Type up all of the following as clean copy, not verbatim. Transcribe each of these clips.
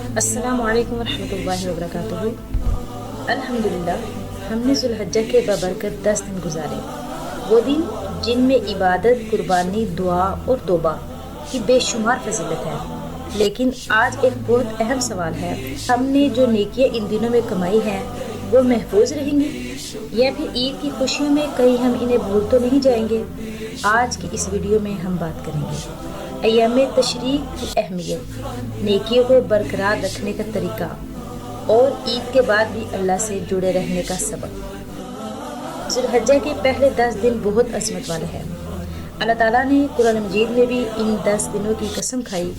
السلام علیکم ورحمۃ اللہ وبرکاتہ۔ الحمدللہ ہم نے ذوالحجہ کے بابرکت 10 دن گزارے، وہ دن جن میں عبادت، قربانی، دعا اور توبہ کی بے شمار فضیلت ہے۔ لیکن آج ایک بہت اہم سوال ہے، ہم نے جو نیکیاں ان دنوں میں کمائی ہیں وہ محفوظ رہیں گی یا پھر عید کی خوشیوں میں کہیں ہم انہیں بھول تو نہیں جائیں گے؟ آج کی اس ویڈیو میں ہم بات کریں گے ایام تشریق کی اہمیت، نیکیوں کو برقرار رکھنے کا طریقہ اور عید کے بعد بھی اللہ سے جڑے رہنے کا سبب۔ ذوالحجہ کے پہلے 10 دن بہت عظمت والے ہیں۔ اللہ تعالیٰ نے قرآن مجید میں بھی ان 10 دنوں کی قسم کھائی۔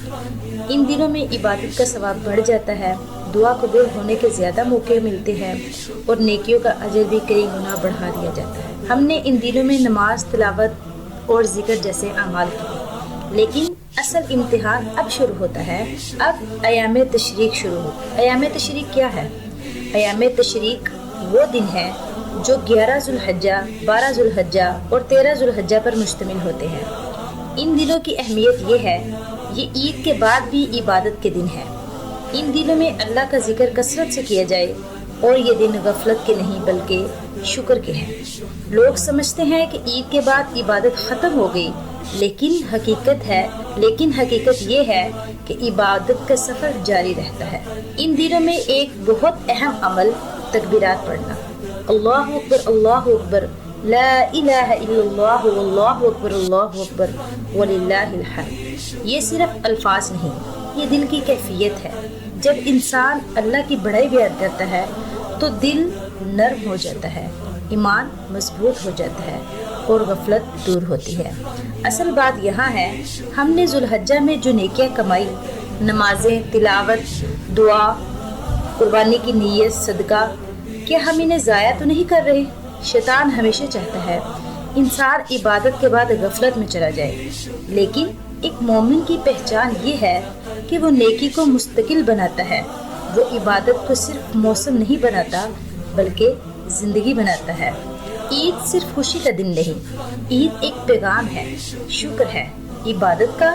ان دنوں میں عبادت کا ثواب بڑھ جاتا ہے، دعا قبول ہونے کے زیادہ موقع ملتے ہیں اور نیکیوں کا اجر بھی کئی گنا بڑھا دیا جاتا ہے۔ ہم نے ان دنوں میں نماز، تلاوت اور ذکر جیسے اعمال کیے، لیکن اصل امتحان اب شروع ہوتا ہے۔ اب ایام تشریق شروع ہو۔ ایام تشریق کیا ہے؟ ایام تشریق وہ دن ہے جو 11 ذوالحجہ، 12 ذوالحجہ اور 13 ذوالحجہ پر مشتمل ہوتے ہیں۔ ان دنوں کی اہمیت یہ ہے، یہ عید کے بعد بھی عبادت کے دن ہے۔ ان دنوں میں اللہ کا ذکر کثرت سے کیا جائے اور یہ دن غفلت کے نہیں بلکہ شکر کے ہیں۔ لوگ سمجھتے ہیں کہ عید کے بعد عبادت ختم ہو گئی، لیکن حقیقت یہ ہے کہ عبادت کا سفر جاری رہتا ہے۔ ان دنوں میں ایک بہت اہم عمل تکبیرات پڑھنا، اللہ اکبر اللہ اکبر، لا الہ الا اللہ واللہ اکبر اللہ اکبر وللہ الحمد۔ یہ صرف الفاظ نہیں، یہ دل کی کیفیت ہے۔ جب انسان اللہ کی بڑائی بیان کرتا ہے تو دل نرم ہو جاتا ہے، ایمان مضبوط ہو جاتا ہے اور غفلت دور ہوتی ہے۔ اصل بات یہاں ہے، ہم نے ذوالحجہ میں جو نیکیاں کمائی، نمازیں، تلاوت، دعا، قربانی کی نیت، صدقہ، کیا ہم انہیں ضائع تو نہیں کر رہے؟ شیطان ہمیشہ چاہتا ہے انسان عبادت کے بعد غفلت میں چلا جائے، لیکن ایک مومن کی پہچان یہ ہے کہ وہ نیکی کو مستقل بناتا ہے۔ وہ عبادت کو صرف موسم نہیں بناتا بلکہ زندگی بناتا ہے۔ عید صرف خوشی کا دن نہیں، عید ایک پیغام ہے، شکر ہے، عبادت کا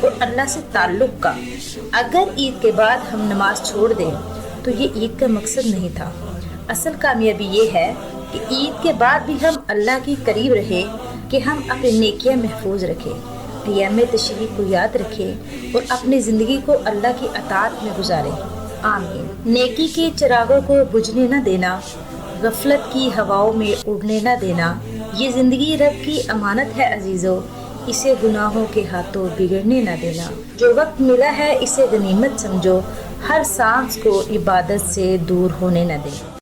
اور اللہ سے تعلق کا۔ اگر عید کے بعد ہم نماز چھوڑ دیں تو یہ عید کا مقصد نہیں تھا۔ اصل کامیابی یہ ہے کہ عید کے بعد بھی ہم اللہ کے قریب رہے، کہ ہم اپنی نیکیاں محفوظ رکھیں، ایام تشریق کو یاد رکھیں اور اپنی زندگی کو اللہ کی اطاعت میں گزاریں۔ آمین۔ نیکی کے چراغوں کو بجھنے نہ دینا، غفلت کی ہواؤں میں اڑنے نہ دینا۔ یہ زندگی رب کی امانت ہے عزیزو، اسے گناہوں کے ہاتھوں بگڑنے نہ دینا۔ جو وقت ملا ہے اسے غنیمت سمجھو، ہر سانس کو عبادت سے دور ہونے نہ دیں۔